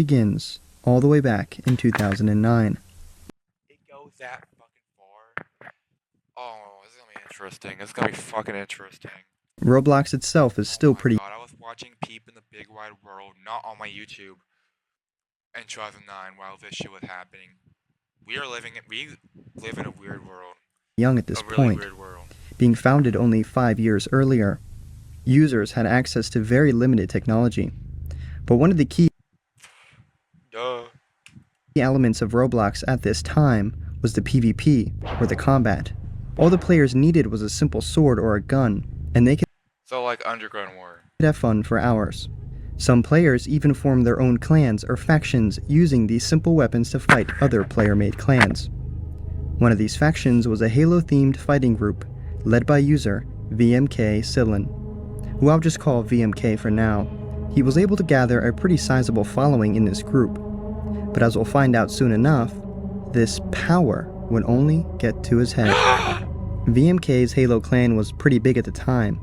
begins all the way back in 2009. It goes that fucking far. Oh, this is gonna be interesting. It's gonna be fucking interesting. Roblox itself is still Oh my pretty god, I was watching Peep in the Big Wide World, not on my YouTube, in 2009 while this shit was happening. We live in a weird world. young at this A really point, weird world. being founded only 5 years earlier. Users had access to very limited technology. But one of the key Duh. elements of Roblox at this time was the PvP, or the combat. All the players needed was a simple sword or a gun, and they could So like Underground War. have fun for hours. Some players even formed their own clans or factions using these simple weapons to fight other player-made clans. One of these factions was a Halo-themed fighting group, led by user VMK Sillin, who I'll just call VMK for now. He was able to gather a pretty sizable following in this group, but as we'll find out soon enough, this power would only get to his head. VMK's Halo clan was pretty big at the time.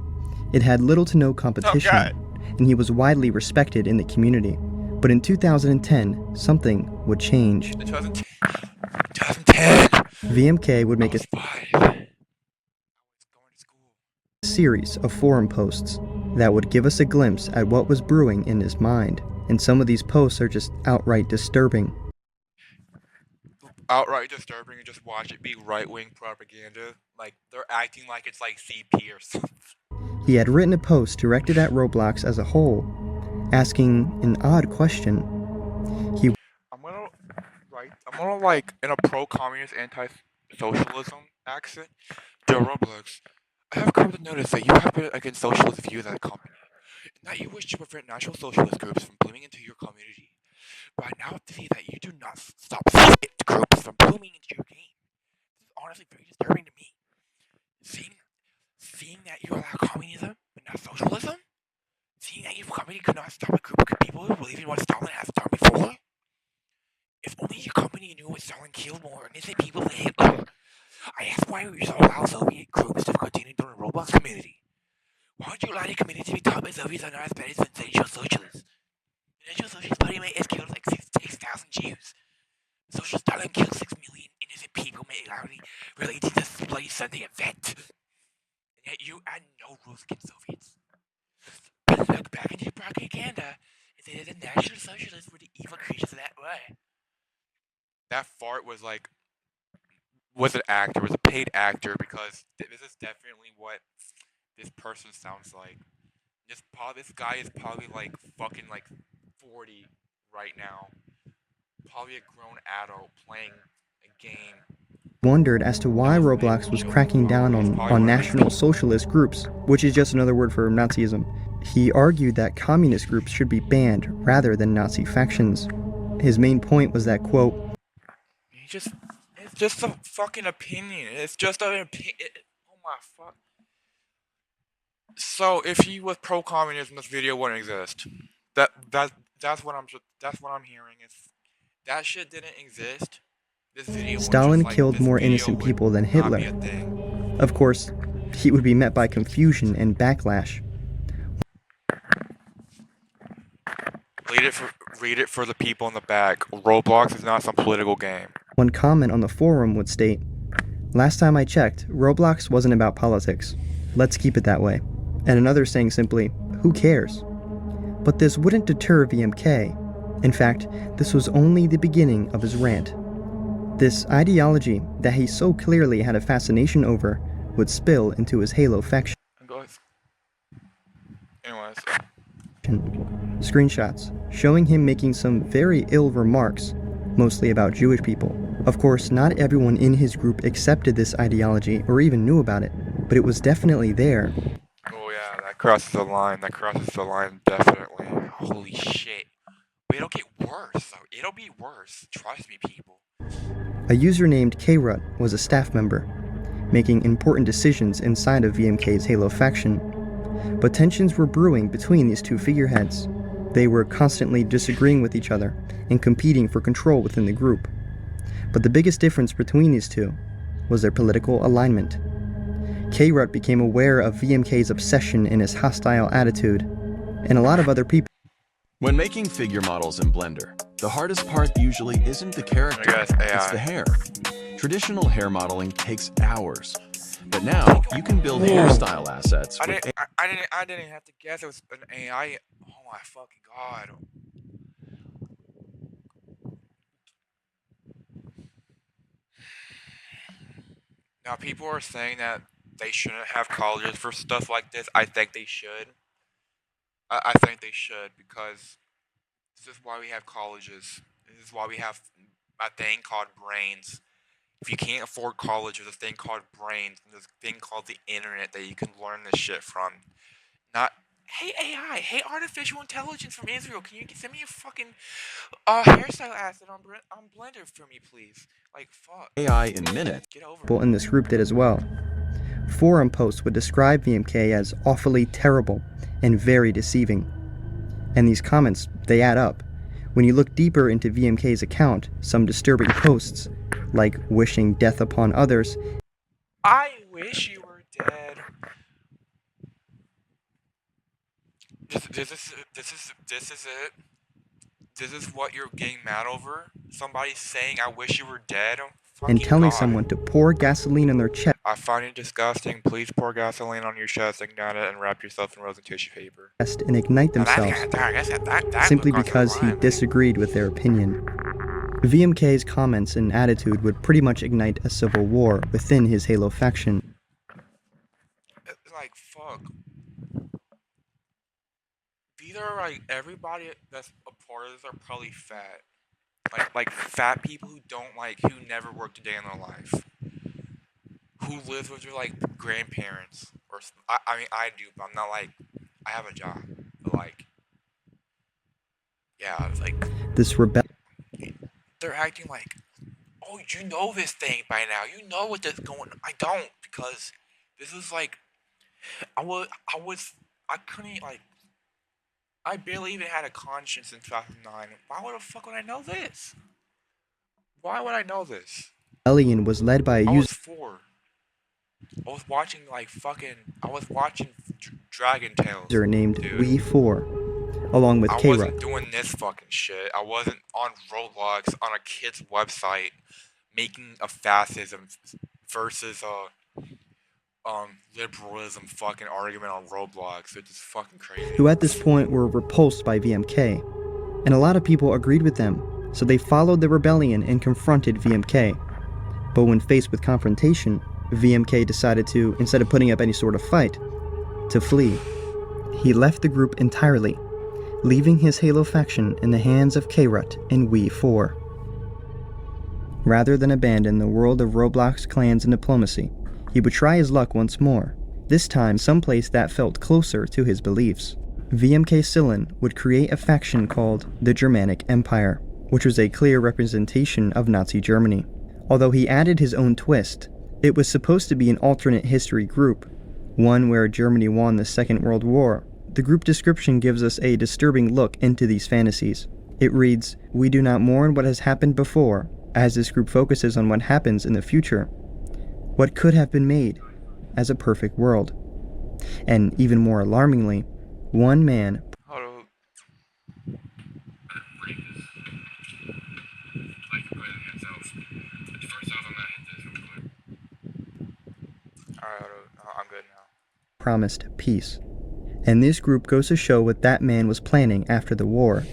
It had little to no competition, and he was widely respected in the community. But in 2010, something would change. 2010. VMK would make a I was 5. I was going to school. series of forum posts that would give us a glimpse at what was brewing in his mind, and some of these posts are just outright disturbing. Outright disturbing and just watch it be right-wing propaganda. Like, they're acting like it's like CP or something. He had written a post directed at Roblox as a whole, asking an odd question. I'm gonna like, in a pro-communist, anti-socialism accent, Dear Roblox, I have come to notice that you have been against socialist views as a company, and that you wish to prevent national socialist groups from blooming into your community. But I now see that you do not stop it groups from blooming into your game. This is honestly very disturbing to me. Seeing that you allow communism, but not socialism? Seeing that your company could not stop a group of people who believe in what Stalin has done before? If only your company knew what Stalin killed more innocent people than Hitler. I ask why you allow Soviet groups to continue to the Roblox community. Why would you allow the community to be taught by Soviets are not as bad as the National Socialists? The National Socialist Party might have killed like 6,000 Jews. Social Stalin killed 6 million innocent people mainly related to this bloody Sunday event. And yet you had no rules against Soviets. But look back into propaganda and say that the National Socialists were the evil creatures of that way. That fart was like, was an actor, was a paid actor, because this is definitely what this person sounds like. This guy is probably like fucking like 40 right now. Probably a grown adult playing a game. Wondered as to why Roblox was cracking down on National Socialist groups, which is just another word for Nazism. He argued that communist groups should be banned rather than Nazi factions. His main point was that, quote, It's just a fucking opinion. It's just an opinion. Oh my fuck. So if he was pro-communism, this video wouldn't exist. That's what I'm hearing. If that shit didn't exist, this video. Stalin killed more innocent people than Hitler. Of course, he would be met by confusion and backlash. Read it for the people in the back. Roblox is not some political game. One comment on the forum would state, "Last time I checked, Roblox wasn't about politics. Let's keep it that way." And another saying simply, "Who cares?" But this wouldn't deter VMK. In fact, this was only the beginning of his rant. This ideology that he so clearly had a fascination over would spill into his Halo faction. Anyways. Screenshots showing him making some very ill remarks, mostly about Jewish people. Of course, not everyone in his group accepted this ideology or even knew about it, but it was definitely there. Oh yeah, that crosses the line. That crosses the line, definitely. Holy shit. But it'll get worse, though. It'll be worse. Trust me, people. A user named Krut was a staff member, making important decisions inside of VMK's Halo faction. But tensions were brewing between these two figureheads. They were constantly disagreeing with each other and competing for control within the group. But the biggest difference between these two was their political alignment. Krut became aware of VMK's obsession and his hostile attitude, and a lot of other people When making figure models in Blender, the hardest part usually isn't the character, guess it's AI. the hair. Traditional hair modeling takes hours, but now you can build hairstyle assets with I didn't have to guess it was an AI. Oh my fucking god. Now people are saying that they shouldn't have colleges for stuff like this. I think they should. I think they should because this is why we have colleges. This is why we have a thing called brains. If you can't afford college, there's a thing called brains, and there's a thing called the internet that you can learn this shit from. Not, hey AI, hey artificial intelligence from Israel, can you send me a fucking hairstyle asset on Blender for me, please? Like, fuck. AI in minutes. Get over it. People in this group did as well. Forum posts would describe VMK as awfully terrible and very deceiving. And these comments, they add up. When you look deeper into VMK's account, some disturbing posts, like wishing death upon others, I wish you were dead. This is it. This is what you're getting mad over? Somebody saying, "I wish you were dead." and telling God. someone to pour gasoline on their chest I find it disgusting. Please pour gasoline on your chest, ignite it, and wrap yourself in rosin tissue paper. and ignite themselves simply because he disagreed with their opinion. VMK's comments and attitude would pretty much ignite a civil war within his Halo faction. It's like, fuck. These are like, everybody that's a part of this are probably fat. Like fat people who who never worked a day in their life. Who live with their, like, grandparents. Or, I mean, I do, but I'm not like, I have a job. But, like, yeah, it's like, This rebellion they're acting like, oh, you know this thing by now. You know what that's going on. I don't, because this is like, I couldn't, like, I barely even had a conscience in 2009. Why the fuck would I know this? Why would I know this? was led by a I user was 4. I was watching, like, Dragon Tales. named dude. We4, along with I K-Rut. wasn't doing this fucking shit. I wasn't on Roblox on a kid's website making a fascism versus liberalism fucking argument on Roblox. It's just fucking crazy. Who at this point were repulsed by VMK, and a lot of people agreed with them, so they followed the rebellion and confronted VMK. But when faced with confrontation, VMK decided to, instead of putting up any sort of fight, to flee. He left the group entirely, leaving his Halo faction in the hands of K-Rut and We4. Rather than abandon the world of Roblox clans and diplomacy, he would try his luck once more, this time someplace that felt closer to his beliefs. VMK Silin would create a faction called the Germanic Empire, which was a clear representation of Nazi Germany. Although he added his own twist, it was supposed to be an alternate history group, one where Germany won the Second World War. The group description gives us a disturbing look into these fantasies. It reads, "We do not mourn what has happened before, as this group focuses on what happens in the future. What could have been made as a perfect world." And even more alarmingly, one man I'm good now. promised peace. And this group goes to show what that man was planning after the war.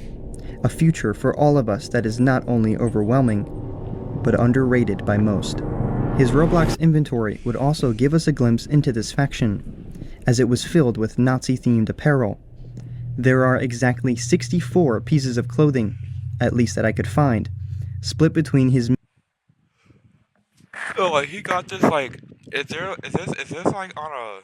A future for all of us that is not only overwhelming, but underrated by most. His Roblox inventory would also give us a glimpse into this faction, as it was filled with Nazi-themed apparel. There are exactly 64 pieces of clothing, at least that I could find, split between his... Oh, like, he got this, like, is this like on a